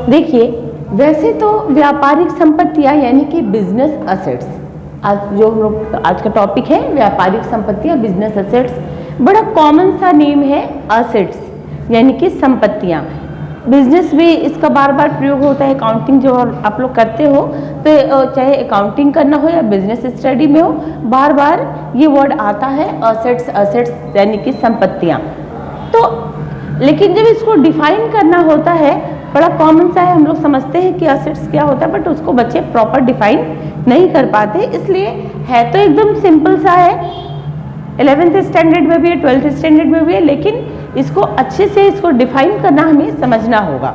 देखिए, वैसे तो व्यापारिक संपत्तियां यानी कि बिजनेस असेट्स, आज जो हम लोग आज का टॉपिक है व्यापारिक संपत्तियां, बिजनेस असेट्स, बड़ा कॉमन सा नेम है असेट्स यानी कि संपत्तियां। बिजनेस में इसका बार बार प्रयोग होता है, अकाउंटिंग जो आप लोग करते हो तो चाहे अकाउंटिंग करना हो या बिजनेस स्टडी में हो, बार बार ये वर्ड आता है असेट्स, असेट्स यानी कि संपत्तियां। तो लेकिन जब इसको डिफाइन करना होता है, बड़ा कॉमन सा है, हम लोग समझते हैं कि असेट्स क्या होता है, बट उसको बच्चे प्रॉपर डिफाइन नहीं कर पाते। इसलिए है तो एकदम सिंपल सा है, 11th स्टैंडर्ड में भी है, 12th स्टैंडर्ड में भी है, लेकिन इसको अच्छे से इसको डिफाइन करना हमें समझना होगा।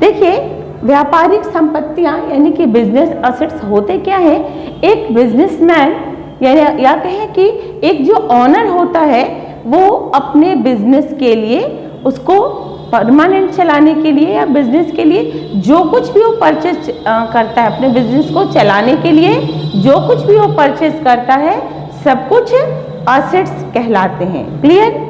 देखिए, व्यापारिक संपत्तियां यानी कि बिजनेस असेट्स होते क्या है, एक बिजनेसमैन या कहें कि एक जो ऑनर होता है वो अपने बिजनेस के लिए, उसको परमानेंट चलाने के लिए या बिजनेस के लिए जो कुछ भी वो परचेज करता है, अपने बिजनेस को चलाने के लिए जो कुछ भी वो परचेज करता है, सब कुछ असेट्स कहलाते हैं। क्लियर?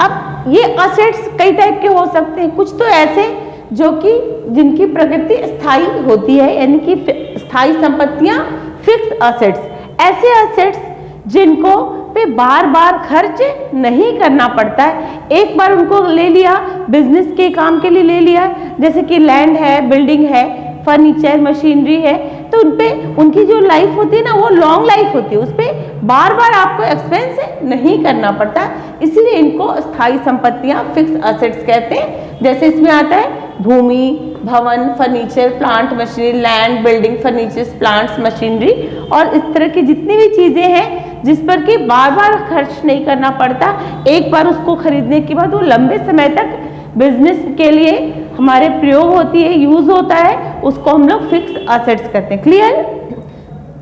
अब ये असेट्स कई टाइप के हो सकते हैं, कुछ तो ऐसे जो कि जिनकी प्रकृति स्थायी होती है यानी कि स्थायी संपत्तियां, फिक्स असेट्स, ऐसे असेट्स जिनको पे बार बार खर्च नहीं करना पड़ता है, एक बार उनको ले लिया, बिजनेस के काम के लिए ले लिया, जैसे कि लैंड है, बिल्डिंग है, फर्नीचर, मशीनरी है, तो उनपे उनकी जो लाइफ होती है ना, वो लॉन्ग लाइफ होती है, उस पर बार बार आपको एक्सपेंस नहीं करना पड़ता, इसीलिए इनको स्थायी संपत्तियां, फिक्स असेट्स कहते हैं। जैसे इसमें आता है भूमि, भवन, furniture, plant, machinery, land, building, furnitures, plants, machinery और इस तरह की जितनी भी चीजें हैं जिस पर कि बार बार खर्च नहीं करना पड़ता, एक बार उसको खरीदने के बाद वो लंबे समय तक बिजनेस के लिए हमारे प्रयोग होती है, यूज होता है, उसको हम लोग फिक्स असेट्स कहते हैं। क्लियर?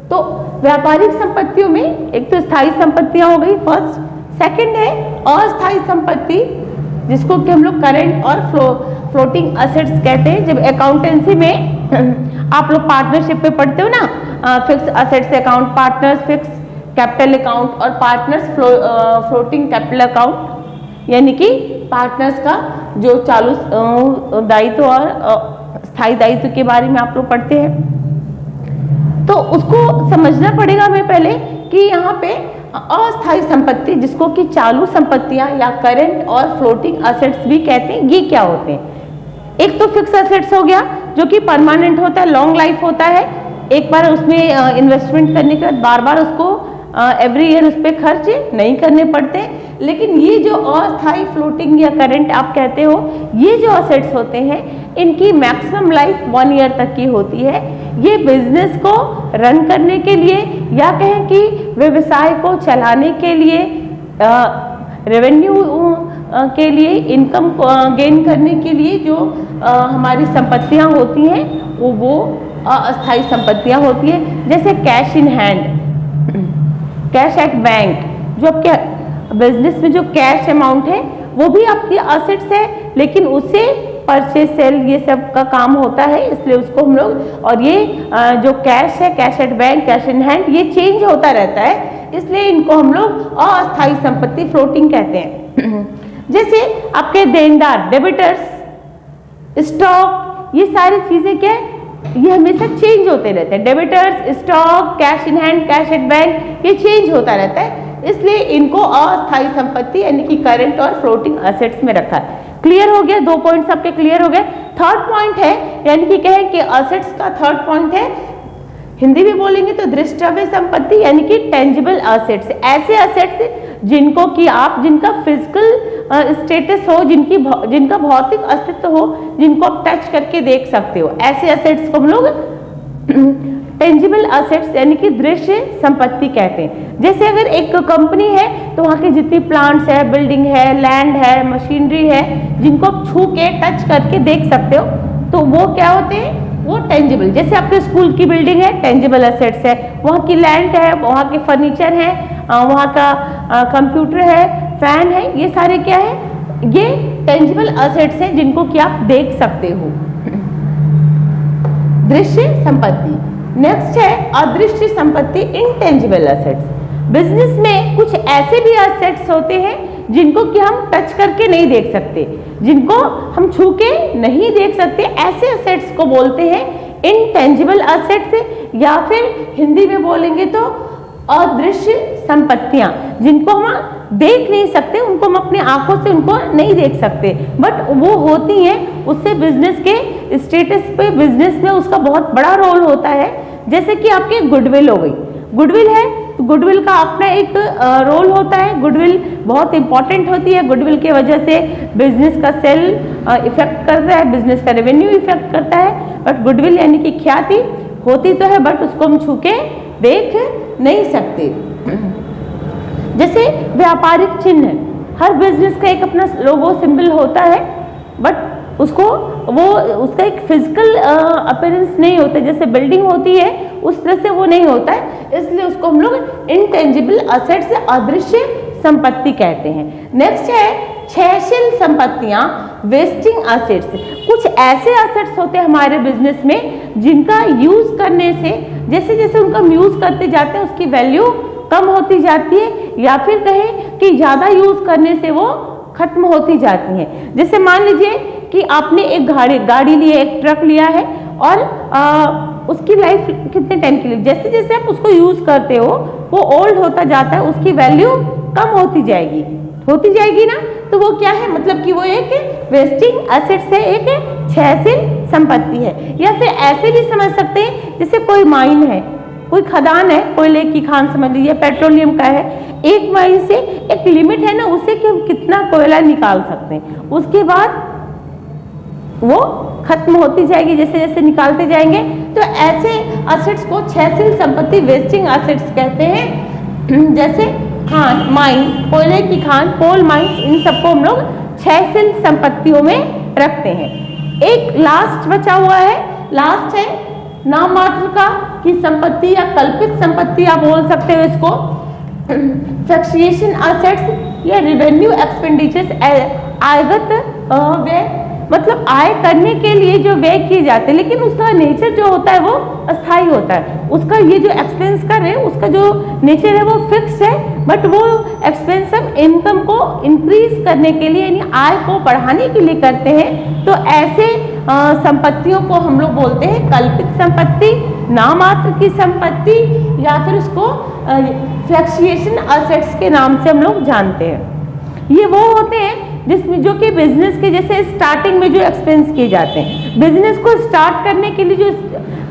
तो व्यापारिक संपत्तियों में एक तो स्थायी संपत्तियां हो गई फर्स्ट, सेकंड है अस्थायी संपत्ति, जिसको कि हम लोग करंट और फ्लोटिंग असेट्स कहते हैं। जब अकाउंटेंसी में आप लोग पार्टनरशिप पे पढ़ते हो ना, fix assets account, partners fix capital account और पार्टनर्स फ्लोटिंग कैपिटल अकाउंट, यानी कि पार्टनर्स का जो चालू दायित्व और स्थायी दायित्व के बारे में आप लोग पढ़ते हैं। तो उसको समझना पड़ेगा हमें पहले कि यहाँ पे अस्थायी संपत्ति, जिसको कि चालू संपत्तियां या करंट और फ्लोटिंग असेट्स भी कहते हैं, ये क्या होते हैं। एक तो फिक्स असेट्स हो गया जो कि परमानेंट होता है, लॉन्ग लाइफ होता है, एक बार उसमें इन्वेस्टमेंट करने के बाद बार बार उसको एवरी ईयर उस पर खर्च नहीं करने पड़ते। लेकिन ये जो अस्थायी फ्लोटिंग या करंट आप कहते हो, ये जो असेट्स होते हैं, इनकी मैक्सिमम लाइफ 1 ईयर तक की होती है। ये बिजनेस को रन करने के लिए या कहें कि व्यवसाय को चलाने के लिए, रेवेन्यू के लिए, इनकम गेन करने के लिए जो हमारी संपत्तियां होती हैं वो अस्थायी संपत्तियां होती है। जैसे cash in hand, cash at bank, जो आपके बिजनेस में जो कैश अमाउंट है वो भी आपकी असेट्स है, लेकिन उसे परचेज सेल ये सब का काम होता है, इसलिए उसको हम लोग, और ये जो कैश है, cash at bank, cash in hand, ये चेंज होता रहता है, इसलिए इनको हम लोग अस्थायी संपत्ति, फ्लोटिंग कहते हैं। जैसे आपके देनदार, डेबिटर्स, स्टॉक, ये सारी चीजें क्या है, ये हमेशा चेंज होते रहते हैं। Debtors, stock, cash in hand, cash at bank, ये चेंज होता रहता है, इसलिए इनको अस्थायी संपत्ति यानी कि करंट और फ्लोटिंग असेट्स में रखा है। क्लियर हो गया? 2 पॉइंट्स आपके क्लियर हो गए। थर्ड पॉइंट है, यानी कि कहें कि असेट्स का थर्ड पॉइंट है, हिंदी में बोलेंगे तो दृष्टव्य संपत्ति यानी कि टेंजिबल असेट्स, ऐसे असेट्स जिनको कि आप, जिनका फिजिकल स्टेटस हो, जिनका भौतिक अस्तित्व हो, जिनको आप टच करके देख सकते हो, ऐसे असेट्स को हम लोग टेंजिबल असेट्स यानी कि दृश्य संपत्ति कहते हैं। जैसे अगर एक कंपनी है तो वहाँ की जितनी प्लांट्स है, बिल्डिंग है, लैंड है, मशीनरी है, जिनको आप छू के टच करके देख सकते हो, तो वो क्या होते हैं, वो टेंजिबल। जैसे आपके स्कूल की बिल्डिंग है, टेंजिबल असेट्स है, वहाँ की लैंड है, वहाँ के फर्नीचर है, वहाँ का कंप्यूटर है, फैन है, ये सारे क्या है, ये टेंजिबल असेट्स हैं जिनको कि आप देख सकते हो। दृश्य संपत्ति। नेक्स्ट है अदृश्य संपत्ति, इनटेंजिबल असेट्स। बिजनेस में कुछ ऐसे भी असेट्स होते हैं जिनको कि हम टच करके नहीं देख सकते, जिनको हम छू के नहीं देख सकते, ऐसे असेट्स को बोलते हैं इनटेंजिबल असेट्स, या फिर हिंदी में बोलेंगे तो अदृश्य संपत्तियां, जिनको हम देख नहीं सकते, उनको हम अपने आंखों से उनको नहीं देख सकते, बट वो होती हैं, उससे बिजनेस के स्टेटस पे, बिजनेस में उसका बहुत बड़ा रोल होता है। जैसे कि आपकी गुडविल हो गई, गुडविल है तो गुडविल का अपना एक रोल होता है, गुडविल बहुत इंपॉर्टेंट होती है, गुडविल की वजह से बिजनेस का सेल इफेक्ट करता है, बिजनेस का रेवेन्यू इफेक्ट करता है, बट गुडविल यानी कि ख्याति होती तो है, बट उसको हम छू के देख नहीं सकते। जैसे व्यापारिक चिन्ह, हर बिजनेस का एक अपना लोगो सिंबल होता है, बट उसको उसका एक फिजिकल अपीयरेंस नहीं होता, जैसे बिल्डिंग होती है उस तरह से वो नहीं होता है, इसलिए उसको हम लोग इनटेंजिबल असेट्स, अदृश्य संपत्ति कहते हैं। नेक्स्ट है क्षयशील संपत्तियां, वेस्टिंग असेट्स। कुछ ऐसे असेट्स होते हैं हमारे बिजनेस में जिनका यूज करने से, जैसे जैसे उनका हम यूज करते जाते हैं उसकी वैल्यू कम होती जाती है, या फिर कहें कि ज्यादा यूज करने से वो खत्म होती जाती हैं। जैसे मान लीजिए कि आपने एक गाड़ी ली है, एक ट्रक लिया है, और उसकी लाइफ कितने टाइम के लिए, जैसे जैसे आप उसको यूज करते हो वो ओल्ड होता जाता है, उसकी वैल्यू कम होती जाएगी ना, तो वो क्या है, मतलब कि वो एक वेस्टिंग एसेट से एक क्षयशील संपत्ति है। या फिर ऐसे भी समझ सकते हैं, जैसे कोई माइन है, कोई खदान है, कोयले की खान समझ लीजिए, पेट्रोलियम का है, एक माइन से एक लिमिट है ना उसे कि हम कितना कोयला निकाल सकते हैं, उसके बाद वो खत्म होती जाएगी जैसे जैसे निकालते जाएंगे। तो ऐसे असेट्स को क्षयशील संपत्ति, वेस्टिंग असेट्स कहते हैं। जैसे खान, माइन, कोयले की खान, कोल माइंस, इन सबको हम लोग क्षयशील संपत्तियों में रखते हैं। एक लास्ट बचा हुआ है, लास्ट है नाम मात्र का की संपत्ति या कल्पित संपत्ति आप बोल सकते हो इसको, फ्लक्चुएशन असेट्स या रेवेन्यू एक्सपेंडिचर्स, आयगत व्यय, मतलब आय करने के लिए जो व्यय किए जाते हैं, लेकिन उसका नेचर जो होता है वो अस्थायी होता है। उसका ये जो एक्सपेंस कर रहे हैं उसका जो नेचर है वो फिक्स है, बट वो एक्सपेंस हम इनकम को इंक्रीज करने के लिए यानी आय को बढ़ाने के लिए करते हैं। तो ऐसे संपत्तियों को हम लोग बोलते हैं कल्पित संपत्ति, नामात्र की संपत्ति, या फिर उसको फ्लक्चुएशन असेट्स के नाम से हम लोग जानते हैं। ये वो होते हैं जिसमें जो कि बिजनेस के जैसे स्टार्टिंग में जो एक्सपेंस किए जाते हैं, बिजनेस को स्टार्ट करने के लिए जो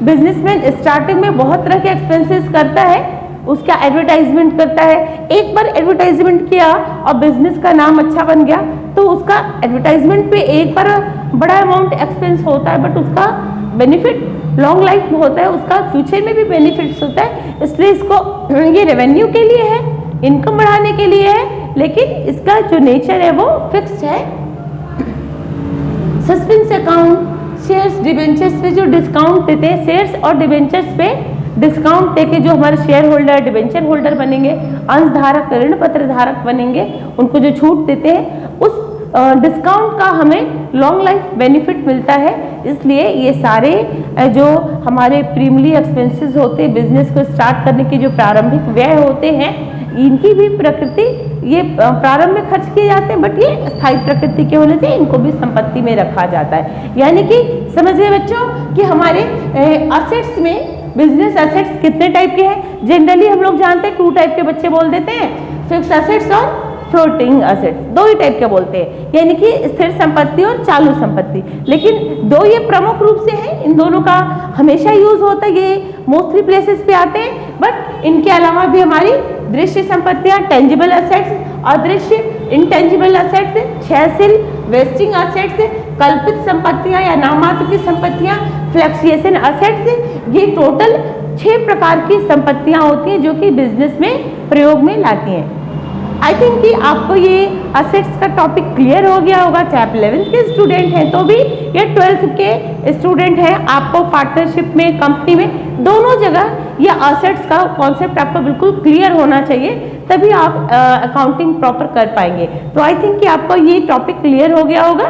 बिजनेसमैन स्टार्टिंग में बहुत तरह के एक्सपेंसेस करता है, उसका एडवर्टाइजमेंट करता है। एक बार एडवर्टाइजमेंट किया और बिजनेस का नाम अच्छा बन गया तो उसका एडवर्टाइजमेंट पे एक बार बड़ा अमाउंट एक्सपेंस होता है, बट उसका बेनिफिट लॉन्ग लाइफ में होता है, उसका फ्यूचर में भी बेनिफिट्स होता है। इसलिए इसको ये रेवेन्यू के लिए है, इनकम बढ़ाने के लिए है, लेकिन इसका जो नेचर है वो फिक्स्ड है। सस्पेंस अकाउंट, शेयर्स डिबेंचर्स पे जो डिस्काउंट देते हैं, शेयर्स और डिबेंचर्स पे डिस्काउंट देके जो हमारे शेयर होल्डर, डिबेंचर होल्डर बनेंगे, अंश धारक, ऋण पत्र धारक बनेंगे, उनको जो छूट देते हैं उस डिस्काउंट का हमें लॉन्ग लाइफ बेनिफिट मिलता है। इसलिए ये सारे जो हमारे प्रीमियरी एक्सपेंसेस होते हैं, बिजनेस को स्टार्ट करने के जो प्रारंभिक व्यय होते हैं, इनकी भी प्रकृति, ये प्रारंभ में खर्च किए जाते हैं, बट ये स्थायी प्रकृति के होने से इनको भी संपत्ति में रखा जाता है। यानी कि समझिए बच्चों कि हमारे असेट्स में बिजनेस असेट्स कितने टाइप के हैं। जनरली हम लोग जानते हैं 2 टाइप के बच्चे बोल देते हैं, फिक्स असेट्स और फ्लोटिंग असेट्स, 2 ही टाइप के बोलते हैं, यानी कि स्थिर संपत्ति और चालू संपत्ति। लेकिन 2 ये प्रमुख रूप से हैं, इन दोनों का हमेशा यूज होता है, ये मोस्टली प्लेसेस पे आते हैं। बट इनके अलावा भी हमारी दृश्य संपत्तियां, टेंजिबल असेट्स, अदृश्य इंटेंजिबल असेट्स, क्षयशील वेस्टिंग असेट्स, कल्पित संपत्तियां या नाममात्र की संपत्तियां, फ्लक्चुएशन असेट्स, ये टोटल 6 प्रकार की संपत्तियां होती हैं जो कि बिजनेस में प्रयोग में लाती हैं। आई थिंक कि आपको ये असेट्स का टॉपिक क्लियर हो गया होगा, चाहे आप 11th के स्टूडेंट हैं तो भी या 12th के स्टूडेंट हैं, आपको पार्टनरशिप में, कंपनी में, दोनों जगह ये असेट्स का कॉन्सेप्ट आपको बिल्कुल क्लियर होना चाहिए, तभी आप अकाउंटिंग प्रॉपर कर पाएंगे। तो आई थिंक कि आपको ये टॉपिक क्लियर हो गया होगा।